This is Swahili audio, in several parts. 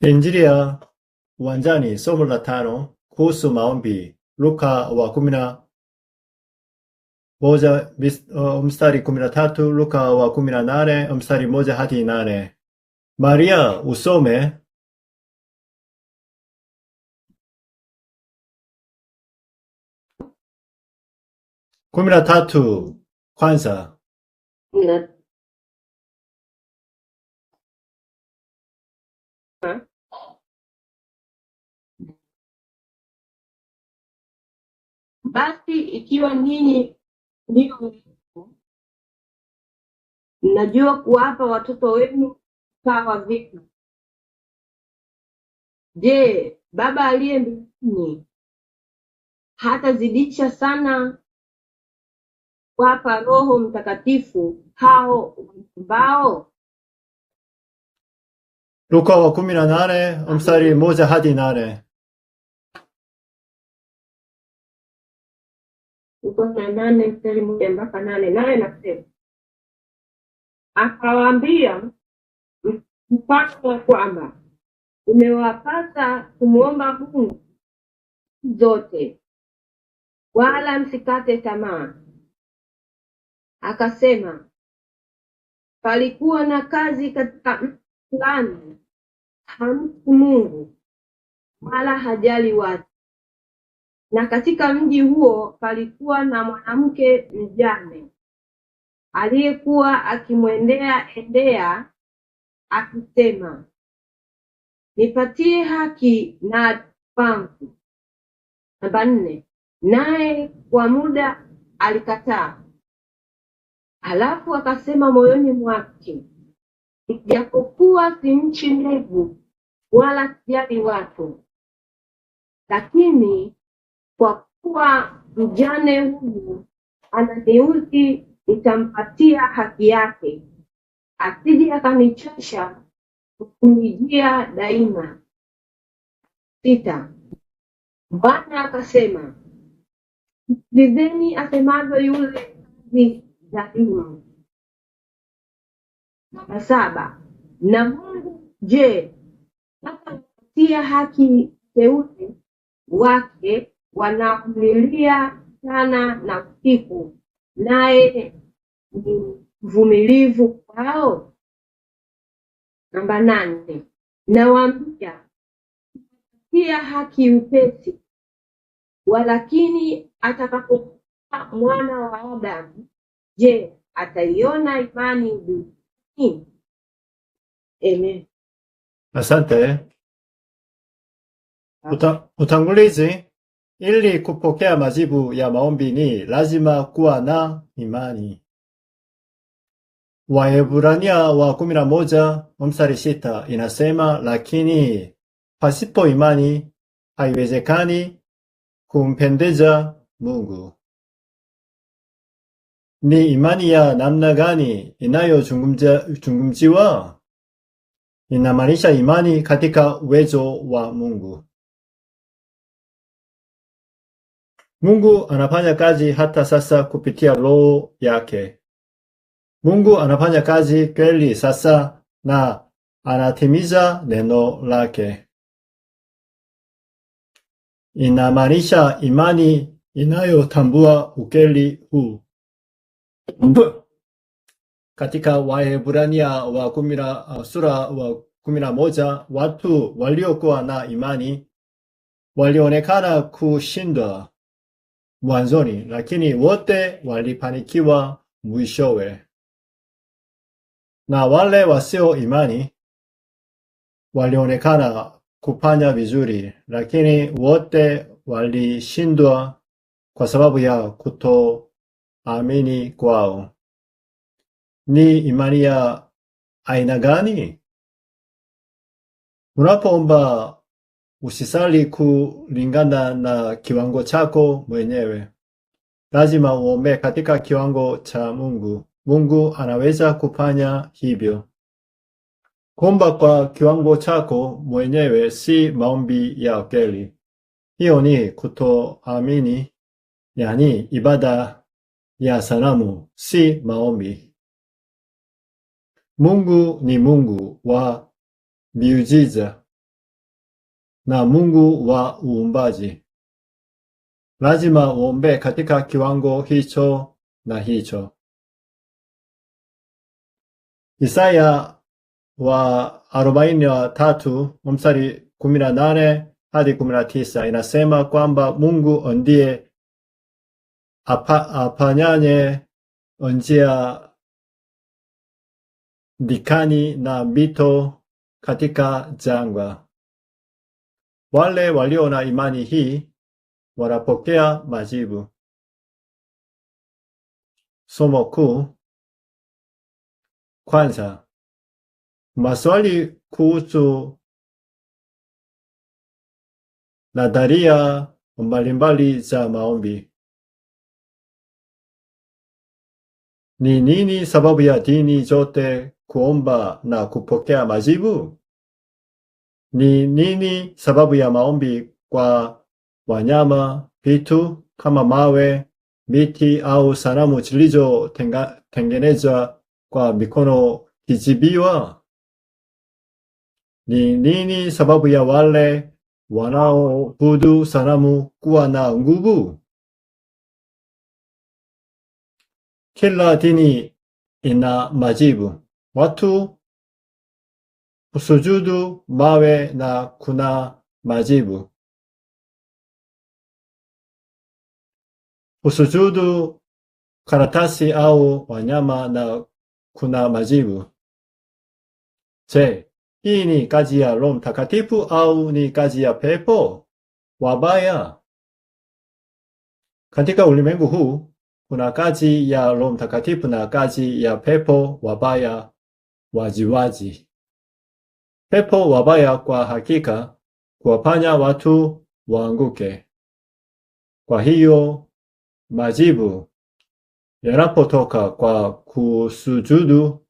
Injili ya uwanjani somo la 5 kuhusu maombi Luka wa 11 mstari 13, Luka wa 18 mstari 1 hadi 8. Maria usome. 13 kwanza. Basi ikiwa ninyi ndio mnajua kuwapa watoto wenu sawa vipi, je, Baba aliye mbinguni hatazidisha sana kuwapa Roho Mtakatifu hao wamwombao? Luka wa 18 mstari 1 hadi 8. Luka 18 mstari 1 mpaka 8. Naye nasema, akawaambia mfano wa kwamba umewapasa kumwomba Mungu zote, wala msikate tamaa. Akasema, palikuwa na kazi katika mji fulani, hamchi Mungu wala hajali watu. Na katika mji huo palikuwa na mwanamke mjane aliyekuwa akimwendea akisema, nipatie haki na pangu. Namba 4. Naye kwa muda alikataa. Halafu akasema moyoni mwake, ijapokuwa simchi Mungu wala sijali watu, lakini kwa kuwa mjane huyu ananiudhi, nitampatia haki yake, asije akanichosha kunijia daima. 6. Bwana akasema, sikilizeni asemavyo yule mkazi dhalimu. 7. Na Mungu je, hatawapatia haki teule wake wanaomlilia sana na usiku, naye ni mvumilivu kwao? Namba 8. Nawaambia, pia haki upesi, walakini atakapokuja Mwana wa Adamu, je, ataiona imani duniani? Amen. Asante. Utangulizi. Ili kupokea majibu ya maombi ni lazima kuwa na imani. Waebrania wa 11 mstari 6 inasema, lakini pasipo imani haiwezekani kumpendeza Mungu. Ni imani ya namna gani inayozungumziwa? Inamaanisha imani katika uwezo wa Mungu. Mungu anafanya kazi hata sasa kupitia Roho yake. Mungu anafanya kazi kweli sasa na anatimiza neno lake. Inamaanisha imani inayotambua ukweli huu. Katika Waebrania wa sura wa 11, watu waliokuwa na imani walionekana kushindwa mwanzoni, lakini wote walifanikiwa mwishowe. Na wale wasio imani walionekana kufanya vizuri, lakini wote walishindwa kwa sababu ya kutoamini kwao. Ni imani ya aina gani? Unapoomba usisali kulingana na kiwango chako mwenyewe. Lazima uombe katika kiwango cha Mungu. Mungu anaweza kufanya hivyo. Kuomba kwa kiwango chako mwenyewe si maombi ya kweli. Hiyo ni kutoamini, yani ibada ya sanamu, si maombi. Mungu ni Mungu wa miujiza. na Mungu wa uumbaji. Lazima uombe katika kiwango hicho na hicho. Isaya wa 43 mstari 18 hadi 19 inasema kwamba Mungu ndiye apanyaye njia nyikani na mito katika jangwa. Wale walio na imani hii wanapokea majibu. Somo kuu. Kwanza, maswali kuhusu nadharia mbalimbali za maombi. Ni nini sababu ya dini zote kuomba na kupokea majibu? Ni nini sababu ya maombi kwa wanyama, vitu kama mawe, miti au sanamu zilizotengenezwa kwa mikono kizibiwa? Ni nini sababu ya wale wanaoabudu sanamu kuwa na nguvu? Kila dini ina majibu. Watu husujudu mawe na kuna majibu. Husujudu karatasi au wanyama na kuna majibu. Je, hii ni kazi ya Roho Mtakatifu au ni kazi ya pepo wabaya? Katika ulimwengu huu kuna kazi ya Roho Mtakatifu na kazi ya pepo wabaya waziwazi. Pepo wabaya kwa hakika kuwafanya watu waanguke. Kwa hiyo majibu yanapotoka kwa kusujudu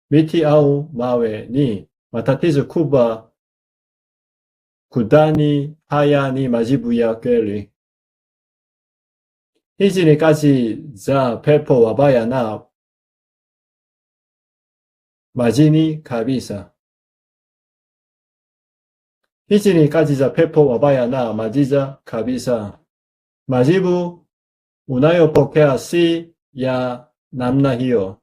miti au mawe ni matatizo kubwa kudhani haya ni majibu ya kweli. Hizi ni kazi za pepo wabaya na majini kabisa. Hizi ni kazi za pepo wabaya na majiza kabisa. Majibu unayopokea si ya namna hiyo.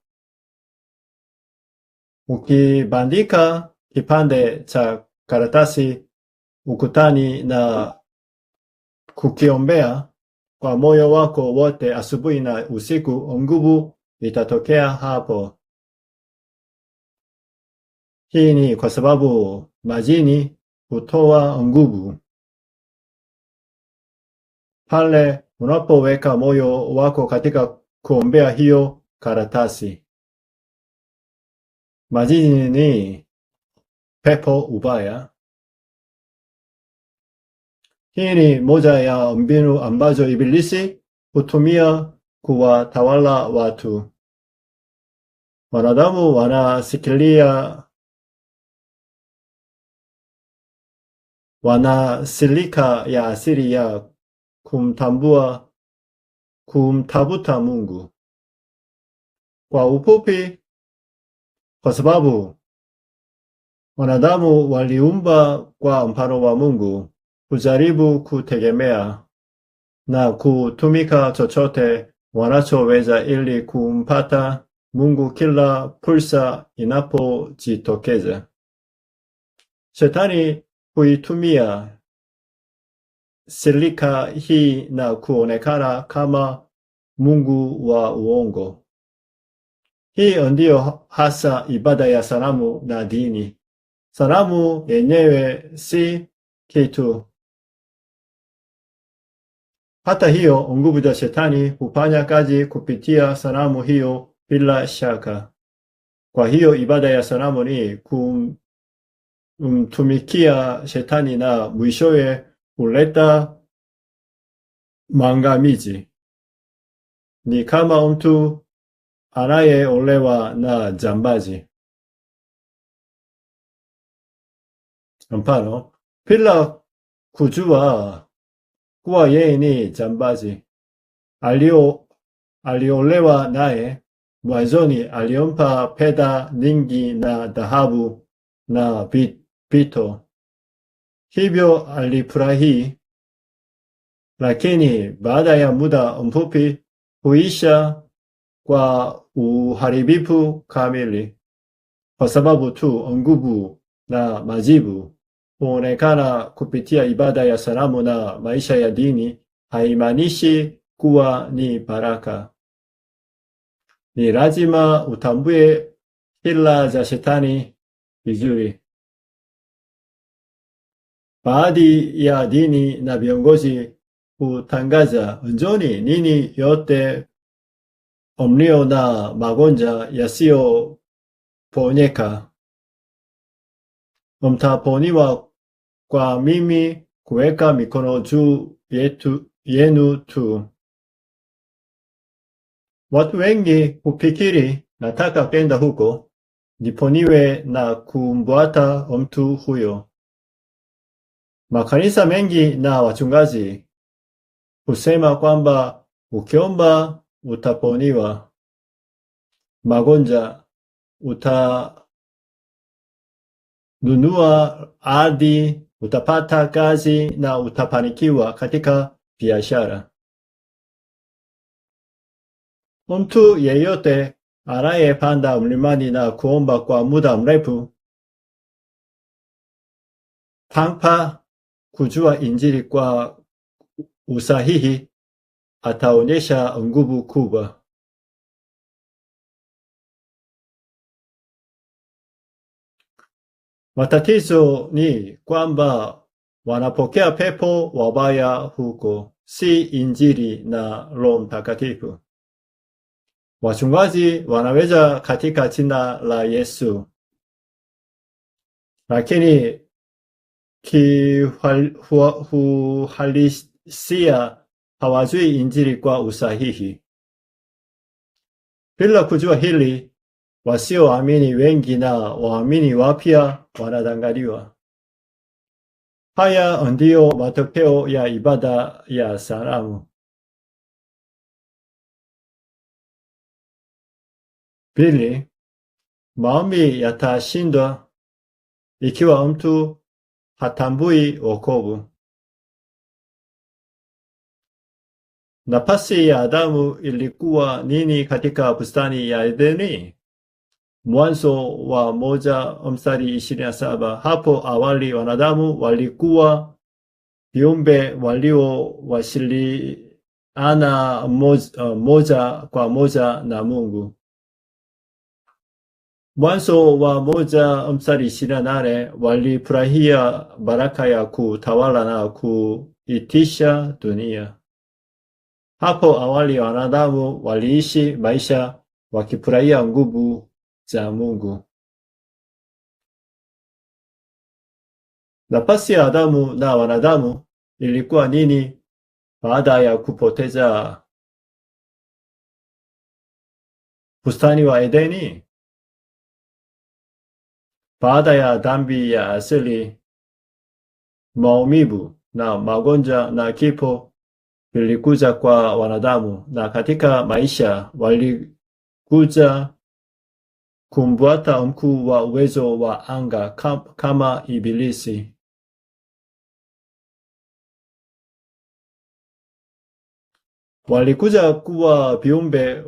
Ukibandika kipande cha karatasi ukutani na kukiombea kwa moyo wako wote asubuhi na usiku, nguvu itatokea hapo. Hii ni kwa sababu majini hutoa nguvu. Pale unapoweka moyo wako katika kuombea hiyo karatasi. Majini ni pepo ubaya. Hii ni moja ya mbinu ambazo ibilisi hutumia kuwatawala watu. Wanadamu wanasilika ya asili ya kumtafuta Mungu. Kwa ufupi, kwa sababu wanadamu waliumba kwa mfano wa Mungu, kujaribu kutegemea na kutumika chochote wanachoweza ili kumpata Mungu kila fursa inapojitokeza. Shetani huitumia silika hii na kuonekana kama Mungu wa uongo. Hii ndiyo hasa ibada ya sanamu na dini. Sanamu yenyewe si kitu. Hata hiyo, nguvu za shetani hufanya kazi kupitia sanamu hiyo bila shaka. Kwa hiyo ibada ya sanamu ni kumtumikia shetani na mwishowe huleta maangamizi. Ni kama mtu anayeolewa na jambazi. Mfano, bila kujua kuwa yeye ni jambazi, aliolewa naye. Mwanzoni alimpa fedha nyingi na dhahabu na vito. hivyo alifurahi. Lakini baada ya muda mfupi huisha kwa uharibifu kamili, kwa sababu tu nguvu na majibu huonekana kupitia ibada ya sanamu na maisha ya dini haimaanishi kuwa ni baraka. Ni lazima utambue hila za shetani vizuri. Baadhi ya dini na viongozi hutangaza, njoni ninyi yote mlio na magonjwa yasiyoponyeka, mtaponywa kwa mimi kuweka mikono juu yenu tu. Watu wengi hufikiri nataka kwenda huko niponiwe na kumfuata mtu huyo. Makanisa mengi na wachungaji husema kwamba ukiomba utaponiwa magonjwa, utanunua ardhi, utapata kazi na utafanikiwa katika biashara. Mtu yeyote anayepanda mlimani na kuomba kwa muda mrefu pampa kujua Injili kwa usahihi ataonyesha nguvu kubwa. Matatizo ni kwamba wanapokea pepo wabaya huko, si Injili na Roho Mtakatifu. Wachungaji wanaweza katika jina la Yesu, lakini kiuhalisia hawajui Injili kwa usahihi. Bila kujua hili, wasioamini wengi na waamini wapya wanadanganywa. Haya ndiyo matokeo ya ibada ya sanamu. Pili, maombi yatashindwa ikiwa mtu hatambui wokovu. Nafasi ya Adamu ilikuwa nini katika bustani ya Edeni? Mwanzo wa 1:27. Hapo awali wanadamu walikuwa viumbe waliowasiliana moja kwa moja na Mungu. Mwanzo wa 1:28 walifurahia baraka ya kutawala na kuitisha dunia. Hapo awali wanadamu waliishi maisha wakifurahia nguvu za Mungu. Nafasi ya Adamu na wanadamu ilikuwa nini baada ya kupoteza bustani wa Edeni? Baada ya dhambi ya asili, maumivu na magonjwa na kifo vilikuja kwa wanadamu, na katika maisha walikuja kumfuata mkuu wa uwezo wa anga kama Ibilisi. Walikuja kuwa viumbe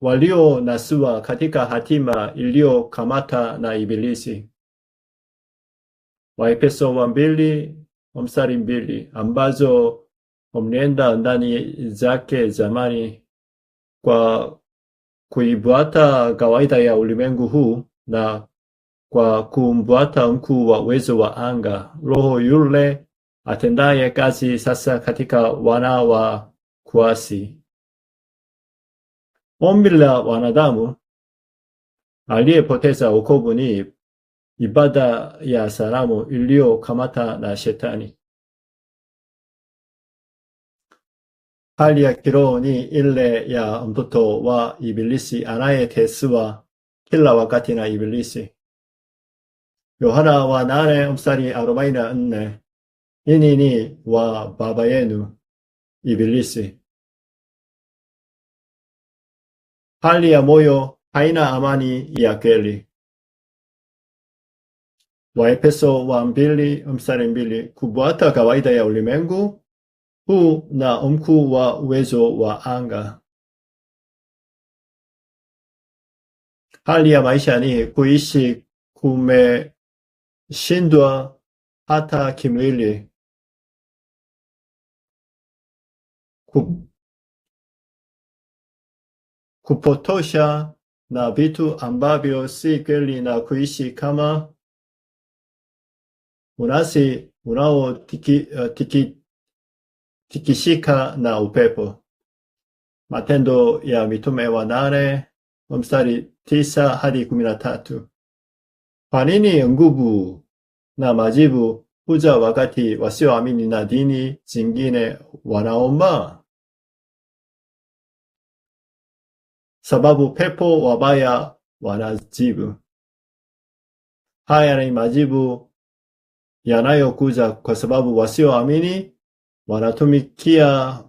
walionasua katika hatima iliyokamata na Ibilisi. Waefeso 2:2, ambazo mlienda ndani zake zamani kwa kuifuata kawaida ya ulimwengu huu na kwa kumfuata mkuu wa uwezo wa anga, roho yule atendaye kazi sasa katika wana wa kuasi. Ombi la wanadamu aliyepoteza wokovu ni ibada ya sanamu iliyokamata na Shetani. Hali ya kiroho ni ile ya mtoto wa Ibilisi anayeteswa kila wakati na Ibilisi. Yohana 8:44, ninyi ni wa baba yenu Ibilisi. Hali ya moyo haina amani ya kweli. Waefeso 2:2, kufuata kawaida ya ulimwengu huu na mkuu wa uwezo wa anga. Hali ya maisha ni kuishi kumeshindwa hata kimwili. Kupotosha na vitu ambavyo si kweli na kuishi kama unasi unaotikishika na upepo. Matendo ya Mitume 8:9-13. Kwa nini nguvu na majibu huja wakati wasioamini na dini zingine wanaomba? Sababu pepo wabaya wanajibu. Haya ni majibu yanayokuja kwa sababu wasioamini wanatumikia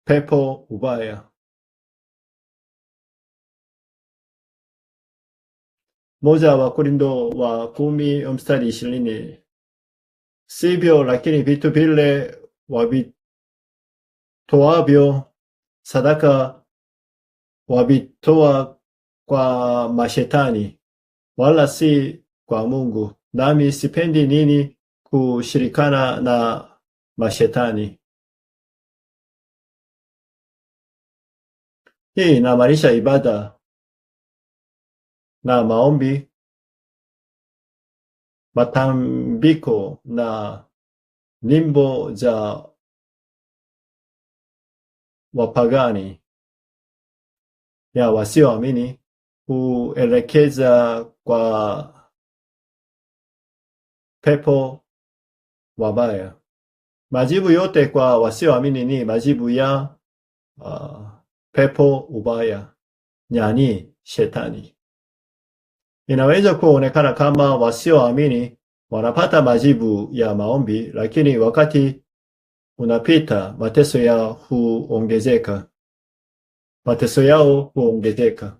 pepo ubaya. Moja wa Korintho wa 10:20. Sivyo, lakini vitu vile wavitoavyo sadaka wavitoa kwa mashetani, wala si kwa Mungu. Nami sipendi nini kushirikana na mashetani. Hii inamaanisha ibada na maombi, matambiko na nyimbo za wapagani ya wasioamini huelekeza kwa pepo wabaya. Majibu yote kwa wasioamini ni majibu ya pepo ubaya, yani shetani. Inaweza kuonekana kama wasioamini wanapata majibu ya maombi, lakini wakati unapita mateso yao huongezeka.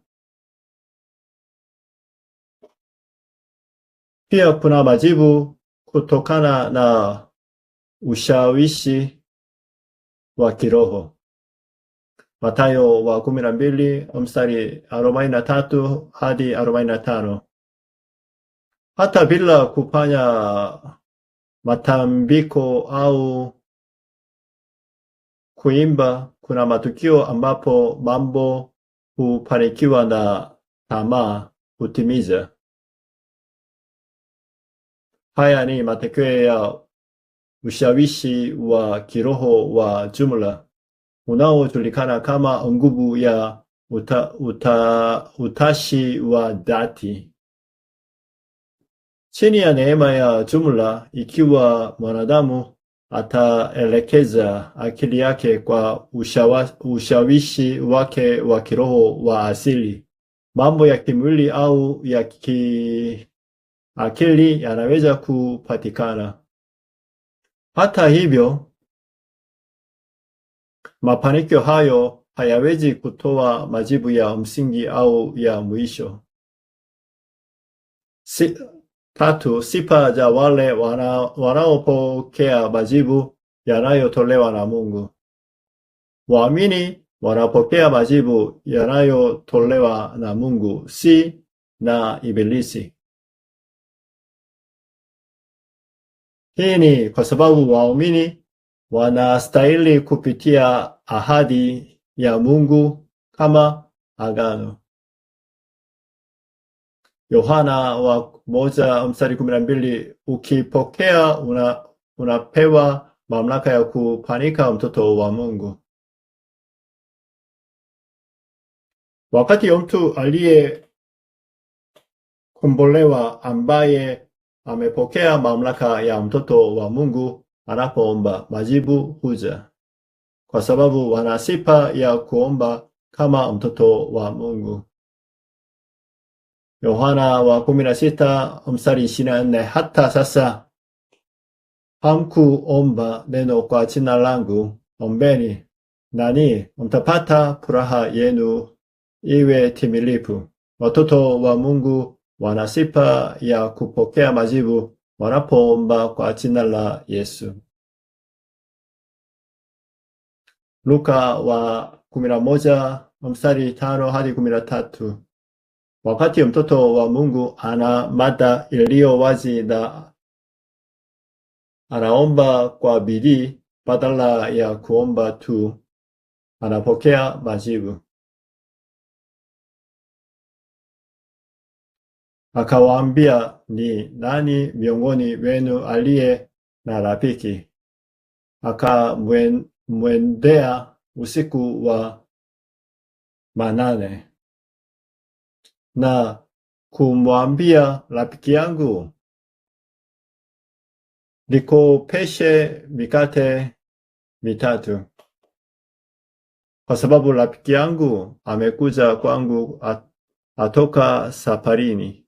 Pia kuna majibu kutokana na ushawishi wa kiroho. Mathayo wa 12:43-45. Hata bila kufanya matambiko au kuimba, kuna matukio ambapo mambo hufanikiwa na tamaa hutimiza. Haya ni matokeo ya ushawishi wa kiroho wa jumla unaojulikana kama nguvu ya utashi wa dhati. Chini ya neema ya jumla, ikiwa mwanadamu ataelekeza akili yake kwa ushawishi wake wa kiroho wa asili, mambo ya kimwili au ya kiakili yanaweza kupatikana. Hata hivyo, mafanikio hayo hayawezi kutoa majibu ya msingi au ya mwisho. 3. Sifa za wale wanaopokea majibu yanayotolewa na Mungu. Waamini wanapokea majibu yanayotolewa na Mungu, si na Ibilisi. Hii ni kwa sababu waamini wanastahili kupitia ahadi ya Mungu kama agano. Yohana wa 1:12, ukipokea unapewa mamlaka ya kufanyika mtoto wa Mungu. Wakati mtu aliyekombolewa ambaye amepokea mamlaka ya mtoto wa Mungu anapoomba, majibu huja, kwa sababu wana sifa ya kuomba kama mtoto wa Mungu. Yohana wa 16:24, hata sasa hamkuomba neno kwa jina langu, ombeni nanyi mtapata furaha yenu iwe timilifu. watoto wa Mungu wana sifa ya kupokea majibu wanapoomba kwa jina la Yesu. Luka wa 11 mstari 5 hadi 13. Wakati mtoto wa Mungu ana mada iliyo wazi na anaomba kwa bidii badala ya kuomba tu, anapokea majibu. Akawaambia, ni nani miongoni wenu aliye na rafiki akamwendea usiku wa manane na kumwambia, rafiki yangu, nikopeshe mikate 3, kwa sababu rafiki yangu amekuja kwangu atoka safarini,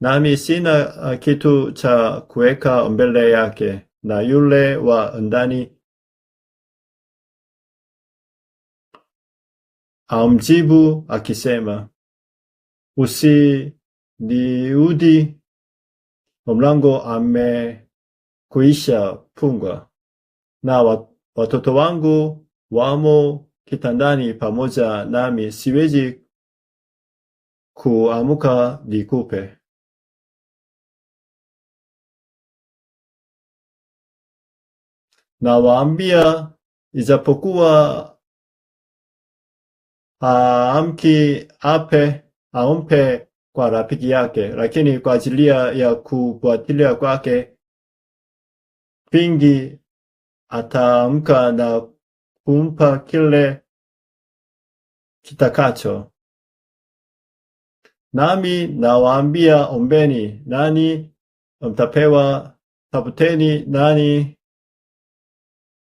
nami sina kitu cha kuweka mbele yake. Na yule wa ndani amjibu akisema, usiniudhi, mlango amekwisha fungwa, na watoto wangu wamo kitandani pamoja nami, siwezi kuamka nikupe. Na waambia, ijapokuwa ampe kwa rafiki yake, lakini kwa ajili ya kufuatilia kwake vingi ataamka na kumpa kile kitakacho. Nami nawaambia, ombeni nani mtapewa, tafuteni nani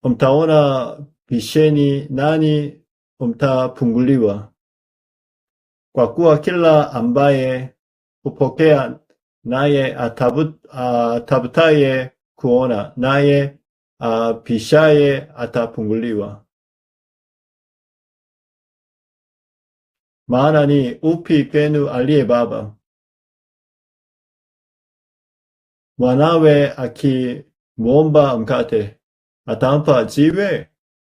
mtaona, bisheni nani mtafunguliwa. Kwa kuwa kila ambaye hupokea, naye atafutaye kuona, naye abishaye atafunguliwa. Maana ni upi kwenu aliye baba, mwanawe akimwomba mkate, atampa jiwe?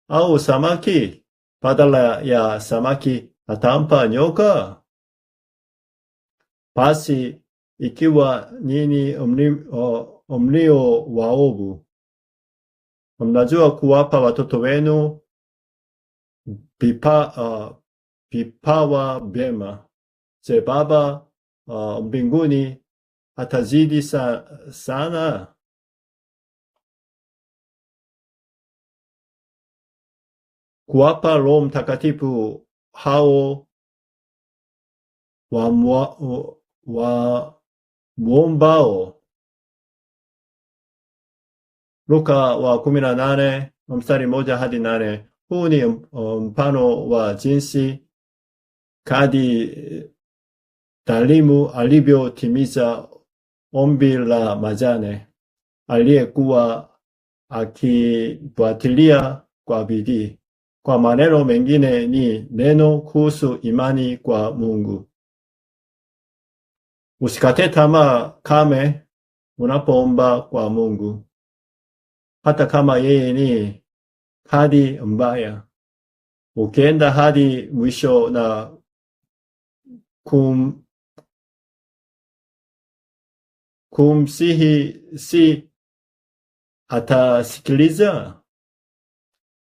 Au samaki, badala ya samaki atampa nyoka? Basi ikiwa nyinyi mlio waovu mnajua kuwapa watoto wenu vipawa vyema, je, Baba mbinguni atazidi sana kuwapa Roho Mtakatifu hao wamwombao. Luka wa 18 mstari 1 hadi 8. Huu ni mfano wa jinsi kadri dhalimu alivyotimiza ombi la mjane aliyekuwa akifuatilia kwa bidii. Kwa maneno mengine ni neno kuhusu imani kwa Mungu. Usikate tamaa kamwe unapoomba kwa Mungu, hata kama yeye ni hadi mbaya. Ukienda hadi mwisho na kumsihi, si atasikiliza?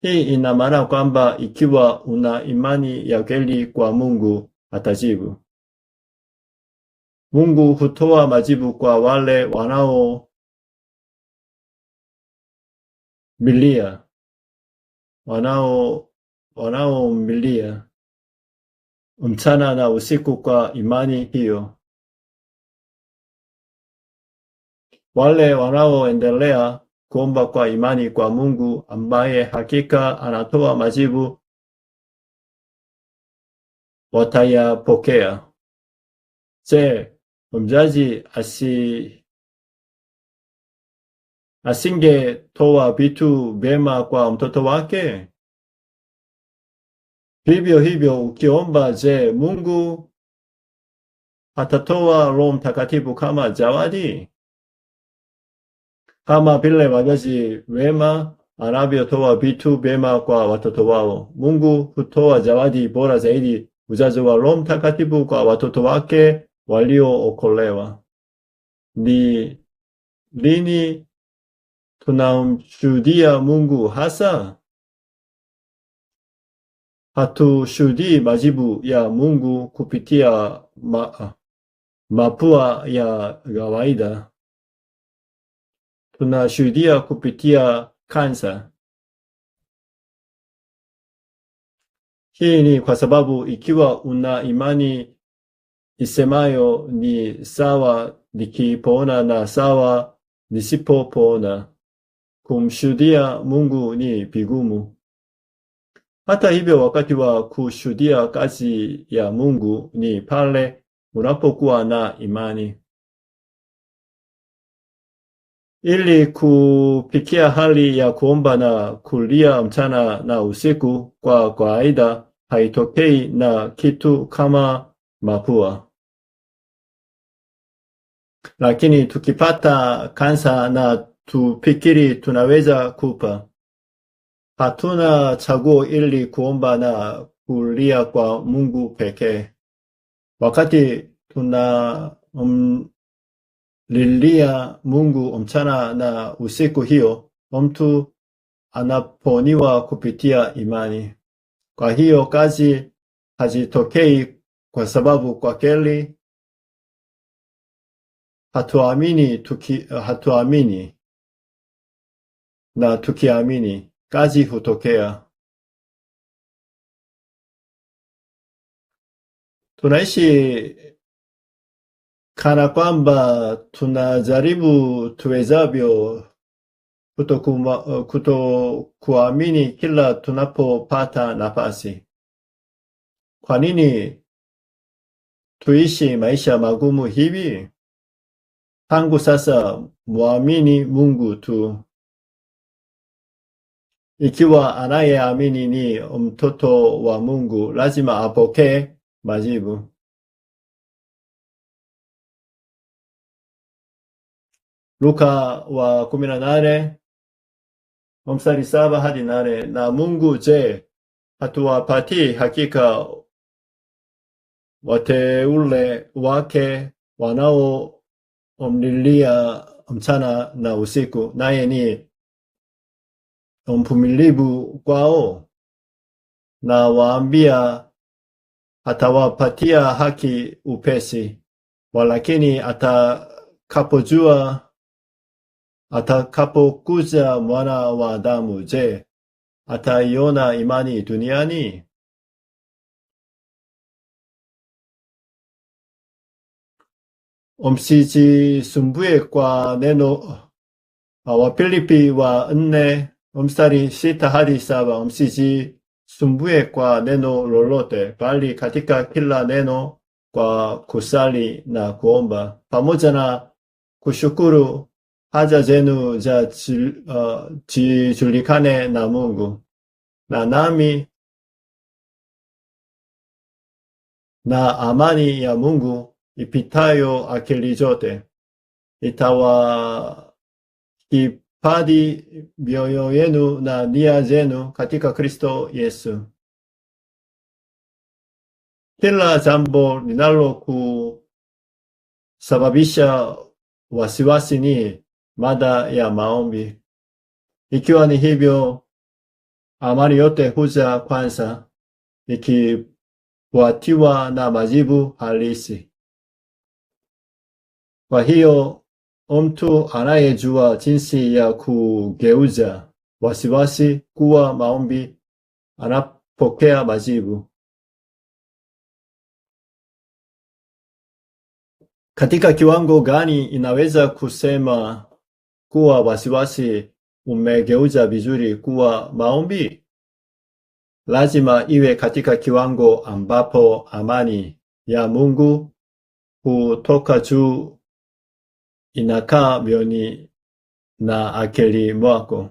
Hii ina maana kwamba ikiwa una imani ya kweli kwa Mungu, atajibu. Mungu hutoa majibu kwa wale wanaomlilia mchana na usiku kwa imani hiyo. Wale wanaoendelea kuomba kwa imani kwa Mungu ambaye hakika anatoa majibu, watayapokea. Je, mzazi asingetoa vitu vyema kwa mtoto wake? Vivyo hivyo ukiomba, je, Mungu atatoa Roho Mtakatifu kama zawadi. Kama vile wazazi wema anavyotoa vitu vyema kwa watoto wao, Mungu hutoa zawadi bora zaidi, uzazi wa Roho Mtakatifu kwa watoto wake waliookolewa. Ni lini tunamshuhudia Mungu hasa? Hatushuhudii majibu ya Mungu kupitia mapua ya kawaida. Tunashuhudia kupitia kanisa. Hii ni kwa sababu ikiwa una imani isemayo ni sawa nikipona na sawa nisipopona, kumshuhudia Mungu ni vigumu. Hata hivyo, wakati wa kushuhudia kazi ya Mungu ni pale unapokuwa na imani. Ili kufikia hali ya kuomba na kulia mchana na usiku, kwa kawaida haitokei na kitu kama mapua. Lakini tukipata kansa na tufikiri tunaweza kupa, hatuna chaguo ili kuomba na kulia kwa Mungu pekee. Wakati tunamlilia Mungu mchana na usiku, hiyo mtu anaponiwa kupitia imani. Kwa hiyo kazi hazitokei kwa sababu kwa kweli hatuamini, na tukiamini kazi hutokea. Tunaishi kana kwamba tunajaribu tuwezavyo kutokuamini kila tunapopata nafasi. Kwa nini tuishi maisha magumu hivi? Tangu sasa muamini Mungu tu. Ikiwa anayeamini ni mtoto wa Mungu, lazima apokee majibu. Luka wa 18 mstari 7 hadi 8. Na Mungu je, hatuwapatii hakika wateule wake wanaomlilia mchana na usiku, naye ni mvumilivu kwao? Na waambia, atawapatia haki upesi. Walakini atakapokuja Mwana wa Adamu, je, ataiona imani duniani? Msijisumbue kwa neno. Wafilipi wa 4 mstari 6 hadi 7. Msijisumbue kwa neno lolote, bali katika kila neno kwa kusali na kuomba, pamoja na kushukuru, haja zenu zijulikane na Mungu. Na amani ya Mungu ipitayo akili zote itawahifadhi mioyo yenu na nia zenu katika Kristo Yesu. Kila jambo linalokusababisha wasiwasi ni mada ya maombi. Ikiwa ni hivyo, amani yote huja kwanza, ikifuatiwa na majibu halisi. Kwa hiyo mtu anayejua jinsi ya kugeuza wasiwasi kuwa maombi anapokea majibu. Katika kiwango gani inaweza kusema kuwa wasiwasi umegeuza vizuri kuwa maombi? Lazima iwe katika kiwango ambapo amani ya Mungu kutoka juu inakaa moyoni na akili mwako.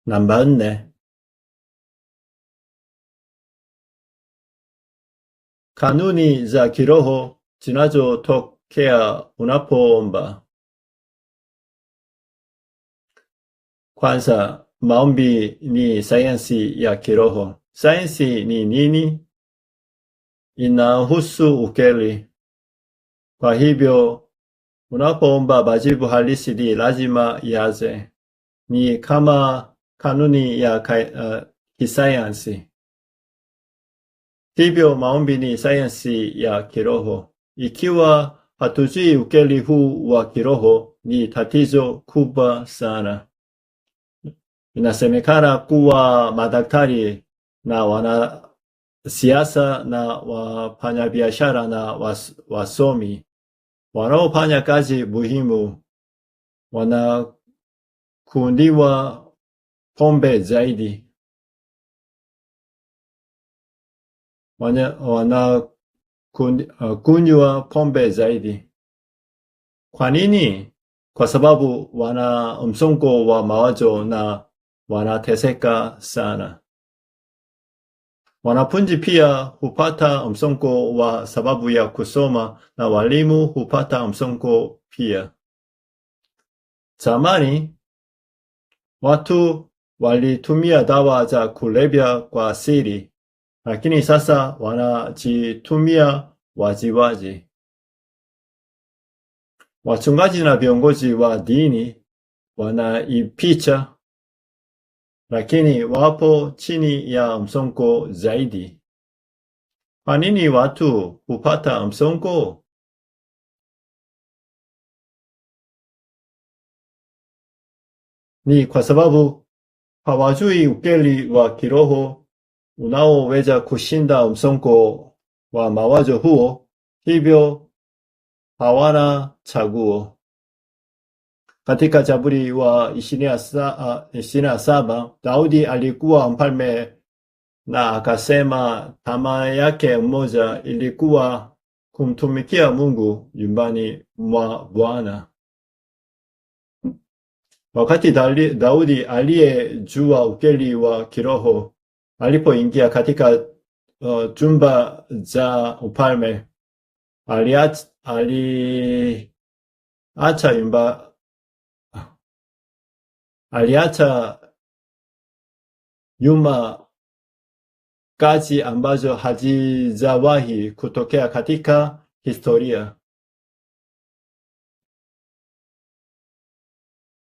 Namba 4. Kanuni za kiroho zinazotokea unapoomba. Kwanza, maombi ni sayansi ya kiroho. Sayansi ni nini? Inahusu ukweli. Kwa hivyo, unapoomba majibu halisi ni lazima yaje. Ni kama kanuni ya kisayansi. Hivyo maombi ni sayansi ya kiroho. Ikiwa hatujui ukweli huu wa kiroho, ni tatizo kubwa sana. Inasemekana kuwa madaktari na wanasiasa na wafanyabiashara na wasomi wanaofanya kazi muhimu wanakundiwa pombe zaidi. Wanakunywa pombe zaidi. Kwa nini? Kwa sababu wana msongo wa mawazo na wanateseka sana. Wanafunzi pia hupata msongo wa sababu ya kusoma na walimu hupata msongo pia. Zamani, watu walitumia dawa za kulevya kwa siri, lakini sasa wanajitumia waziwazi. Wachungaji na viongozi wa dini wanaipicha, lakini wapo chini ya msongo zaidi. Kwa nini watu hupata msongo? Ni kwa sababu hawajui ukweli wa kiroho unaoweza kushinda msongo wa mawazo huo, hivyo hawana chaguo. Katika Zaburi wa 27, Daudi alikuwa mfalme na akasema tamaa yake moja ilikuwa kumtumikia Mungu nyumbani mwa Bwana. Wakati Daudi aliyejua ukweli wa kiroho alipoingia katika jumba za ufalme, aliacha nyuma kazi ambazo hazijawahi kutokea katika historia.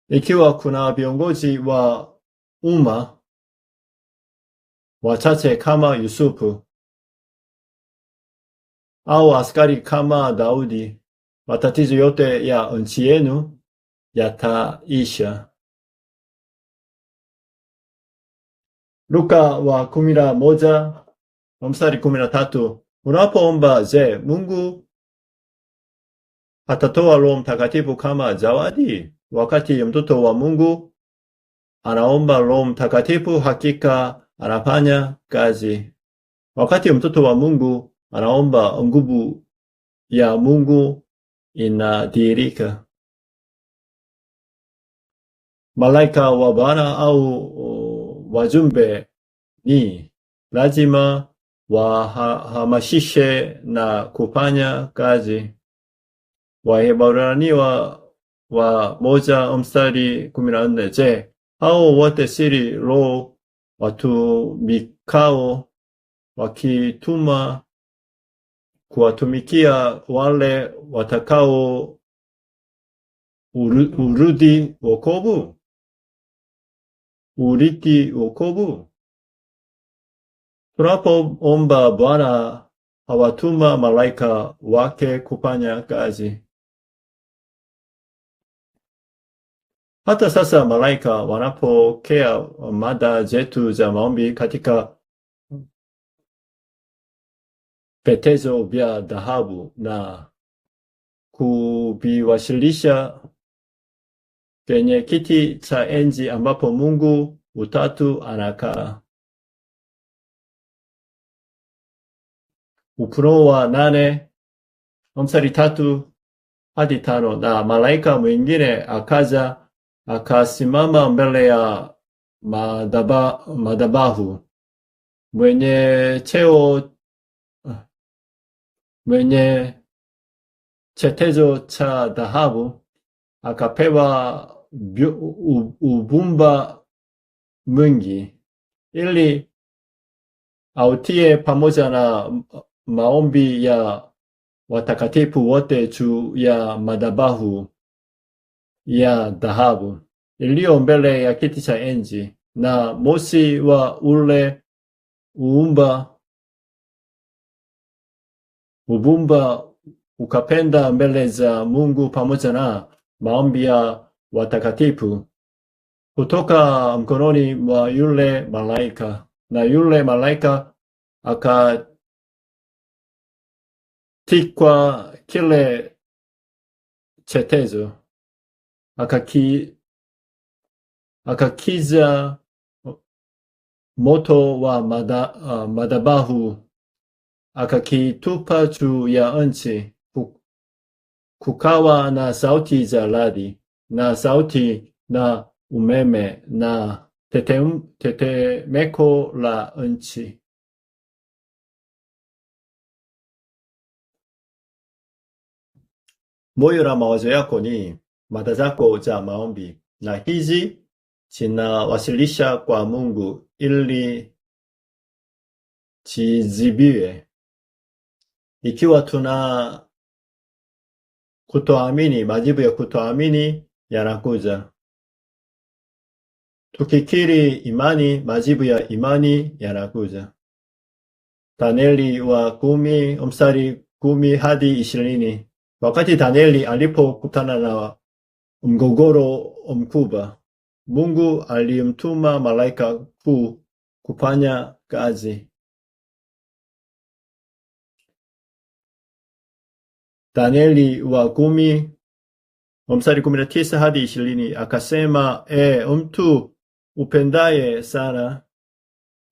Ikiwa kuna viongozi wa umma wachache kama Yusufu au askari kama Daudi, matatizo yote ya nchi yenu yataisha. Luka wa 11 mstari 13, unapoomba, je, Mungu atatoa Roho Mtakatifu kama zawadi? Wakati mtoto wa Mungu anaomba Roho Mtakatifu, hakika anafanya kazi. Wakati mtoto wa Mungu anaomba, nguvu ya Mungu inadhihirika. Malaika wa Bwana au wajumbe ni lazima wahamasishe na kufanya kazi. Waebrania wa 1 mstari 14, je, hao wote siri Roho watumikao wakituma kuwatumikia wale watakao urithi wokovu. Tunapoomba, Bwana hawatuma malaika wake kufanya kazi. Hata sasa malaika wanapokea mada zetu za maombi katika petezo vya dhahabu na kuviwasilisha kwenye kiti cha enzi ambapo Mungu Utatu anakaa. Ufunuo wa 8 mstari 3 hadi 5, na malaika mwingine akaja akasimama mbele ya madhabahu, mwenye chetezo cha dhahabu, akapewa uvumba mwingi, ili autie pamoja na maombi ya watakatifu wote juu ya madhabahu ya dhahabu iliyo mbele ya kiti cha enzi, na moshi wa ule uvumba ukapenda mbele za Mungu pamoja na maombi ya watakatifu kutoka mkononi mwa yule malaika, na yule malaika akatikwa kile chetezo, akakiza moto wa madhabahu, akakitupa juu ya nchi. Kukawa na sauti za radi na sauti na umeme na tetemeko la nchi. Moyo la mawazo yako ni mada zako za maombi, na hizi zinawasilisha kwa Mungu ili zijibiwe. Ikiwa tuna kutoamini, majibu ya kutoamini yanakuja. Tukikiri imani, majibu ya imani yanakuja. Danieli wa 10 mstari 10 hadi 20. Wakati Danieli alipokutana na mgogoro mkubwa, Mungu alimtuma malaika kuu kufanya kazi. Danieli wa 10 mstari 19 hadi 20 akasema, mtu upendaye sana,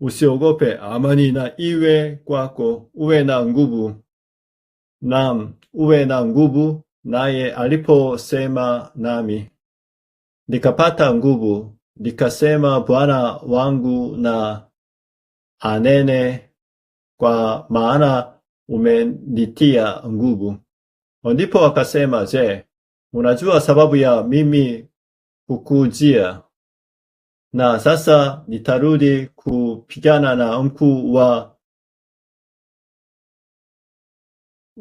usiogope, amani na iwe kwako, uwe na nguvu. Naam, uwe na nguvu. Naye aliposema nami, nikapata nguvu, nikasema, Bwana wangu na anene, kwa maana umenitia nguvu. Ndipo akasema, je, unajua sababu ya mimi kukujia? Na sasa nitarudi kupigana na mkuu wa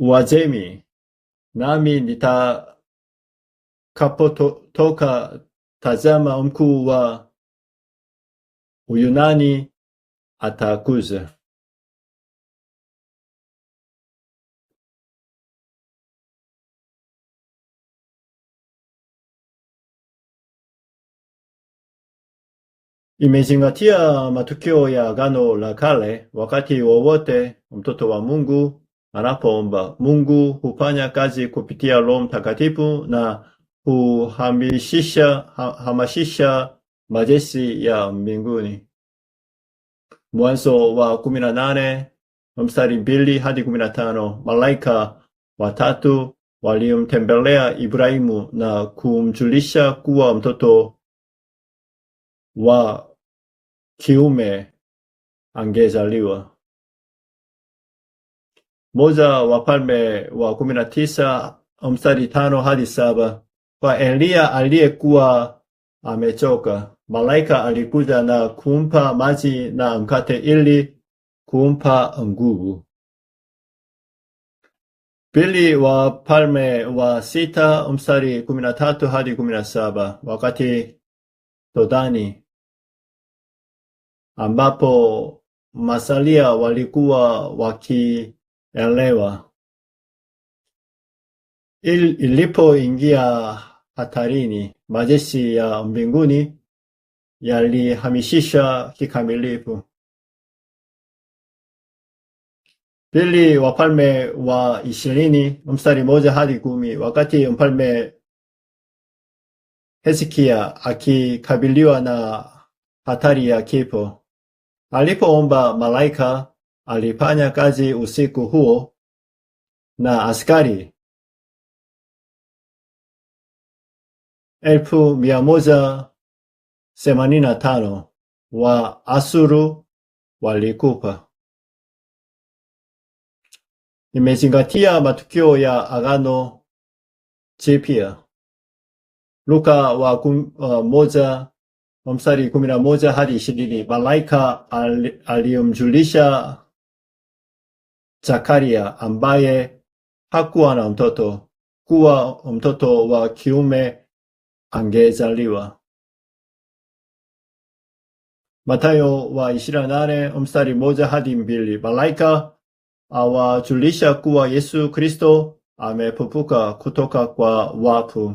Uajemi, nami nitakapotoka, tazama, mkuu wa Uyunani atakuja. Imezingatia matukio ya Agano la Kale. Wakati wowote mtoto wa Mungu anapoomba, Mungu hufanya kazi kupitia Roho Mtakatifu na hamasisha majeshi ya mbinguni. Mwanzo wa 18 mstari 2 hadi 15. Malaika watatu waliomtembelea Ibrahimu na kumjulisha kuwa mtoto wa kiume angezaliwa. Moja Wafalme wa 19 mstari 5 hadi 7. Kwa Elia aliyekuwa amechoka, malaika alikuja na kumpa maji na mkate ili kumpa nguvu. Pili Wafalme wa 6 mstari 13 hadi 17. Wakati Dodani ambapo masalia walikuwa wakielewa, ilipoingia hatarini, majeshi ya mbinguni yalihamishisha kikamilifu. Pili Wafalme wa 20 mstari 1 hadi 10. Wakati mfalme Hezekia akikabiliwa na hatari ya kifo, alipoomba, malaika alifanya kazi usiku huo, na askari 185,000 wa Asuru walikufa. Imezingatia matukio ya Agano jipya. Luka wa moja mstari 11 hadi 20. Malaika aliyomjulisha Zakaria ambaye hakuwa na mtoto kuwa mtoto wa kiume angezaliwa. Mathayo wa 28 mstari 1 hadi 2. Malaika awajulisha kuwa Yesu Kristo amefufuka kutoka kwa wafu.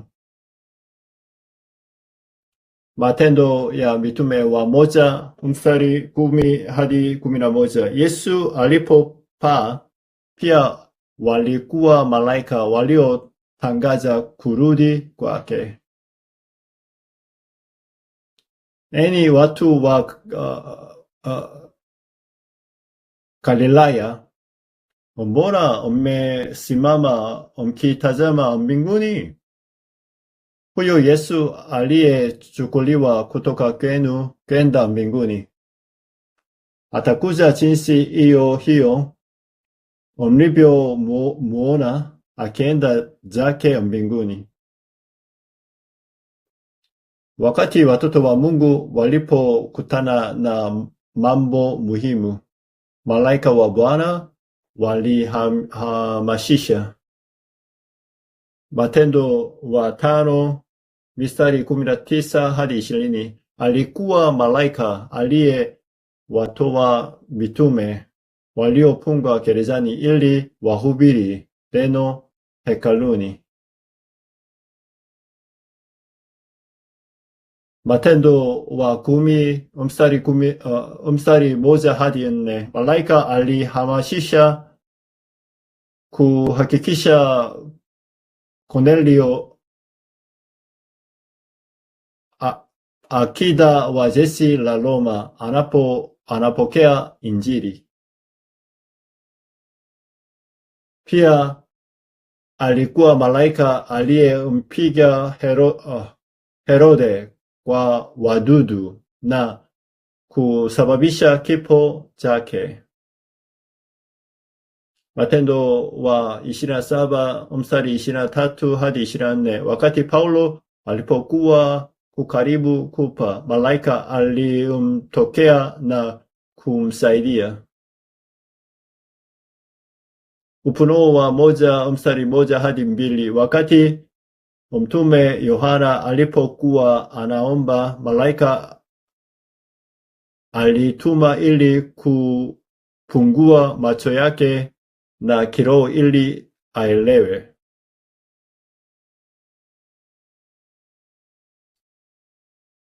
Matendo ya Mitume wa 1 mstari 10 hadi 11. Yesu alipopaa pia walikuwa malaika waliotangaza kurudi kwake. Enyi watu wa Galilaya, mbona mmesimama mkitazama mbinguni? Huyo Yesu aliyechukuliwa kutoka kwenu kwenda mbinguni atakuja jinsi hiyo hiyo mlivyomuona akienda zake mbinguni. Wakati watoto wa Mungu walipokutana na mambo muhimu, malaika wa Bwana walihamasisha. Matendo wa 5 mistari 19 hadi 20. Alikuwa malaika aliyewatoa mitume waliofungwa gerezani ili wahubiri neno hekaluni. Matendo wa 10 mstari 1 hadi 4. Malaika alihamasisha kuhakikisha Kornelio akida wa jeshi la Roma anapokea Injili. Pia alikuwa malaika aliyempiga Herode kwa wadudu na kusababisha kifo chake. Matendo wa 27 mstari 23 hadi 24. Wakati Paulo alipokuwa kukaribu kufa, malaika alimtokea na kumsaidia. Ufunuo wa 1 mstari 1 hadi 2. Wakati mtume Yohana alipokuwa anaomba, malaika alituma ili kufungua macho yake na kiroho ili aelewe.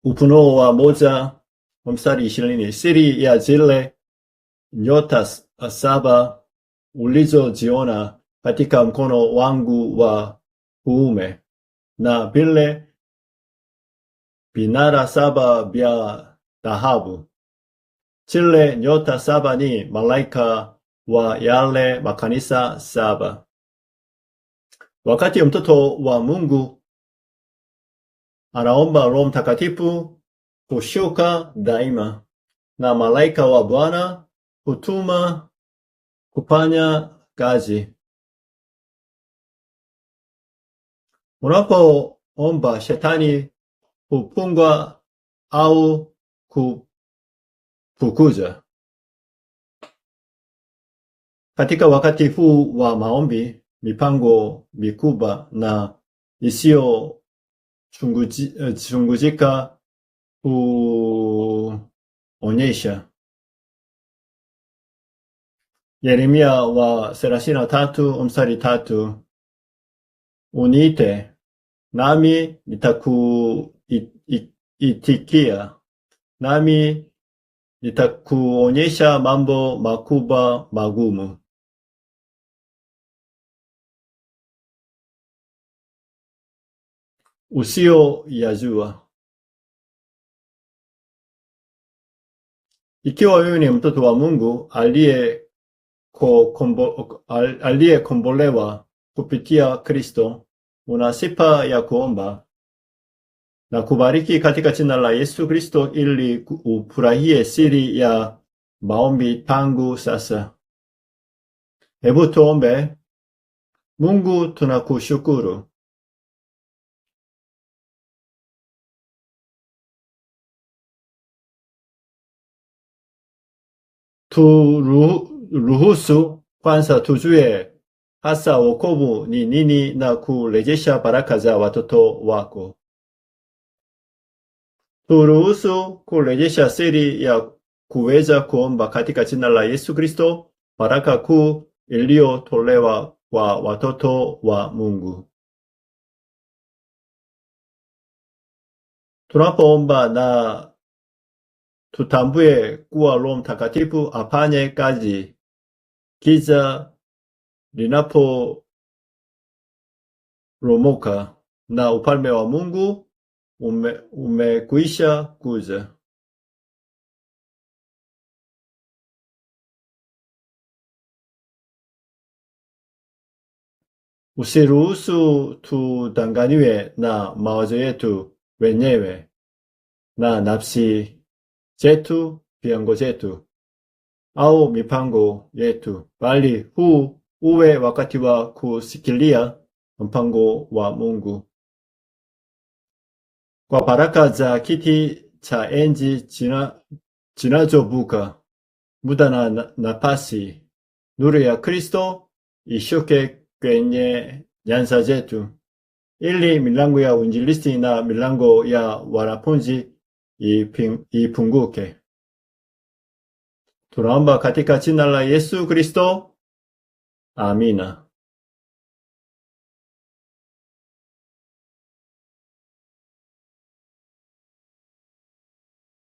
Ufunuo wa 1 mstari 20. Siri ya zile nyota 7 ulizoziona katika mkono wangu wa kuume, na vile vinara 7 vya dhahabu. Zile nyota 7 ni malaika wa yale makanisa 7. Wakati mtoto wa Mungu anaomba, Roho Mtakatifu hushuka daima, na malaika wa Bwana hutuma kufanya kazi. Unapoomba, shetani hupungwa au kufukuza. Katika wakati huu wa maombi, mipango mikubwa na isiyo chunguzika huonyesha. Yeremia wa 33 mstari 3. Uniite, nami nitakuitikia, nami nitakuonyesha mambo makubwa magumu. Usiyoyajua. Ikiwa wewe ni mtoto wa Mungu aliyekombolewa kupitia Kristo, una sifa ya kuomba na kubariki katika jina la Yesu Kristo ili ufurahie siri ya maombi tangu sasa. Hebu tuombe. Mungu, tunakushukuru turuhusu kwanza tujue hasa wokovu ni nini na kurejesha baraka za watoto wako. Turuhusu kurejesha siri ya kuweza kuomba katika jina la Yesu Kristo, baraka kuu iliyotolewa kwa watoto wa Mungu. Tunapoomba na tutambue kuwa Roho Mtakatifu afanye kazi giza linaporomoka na ufalme wa Mungu umekwisha kuja. Usiruhusu tudanganywe na mawazo yetu wenyewe na nafsi zetu, viwango zetu au mipango yetu, bali huu uwe wakati wa kusikilia mpango wa Mungu. Kwa baraka za kiti cha enzi zinazovuka muda na nafasi, nuru ya Kristo ishuke kwenye nyanza zetu, ili milango ya uinjilisti na milango ya wanafunzi ipunguke. Tunaomba katika jina la Yesu Kristo. Amina.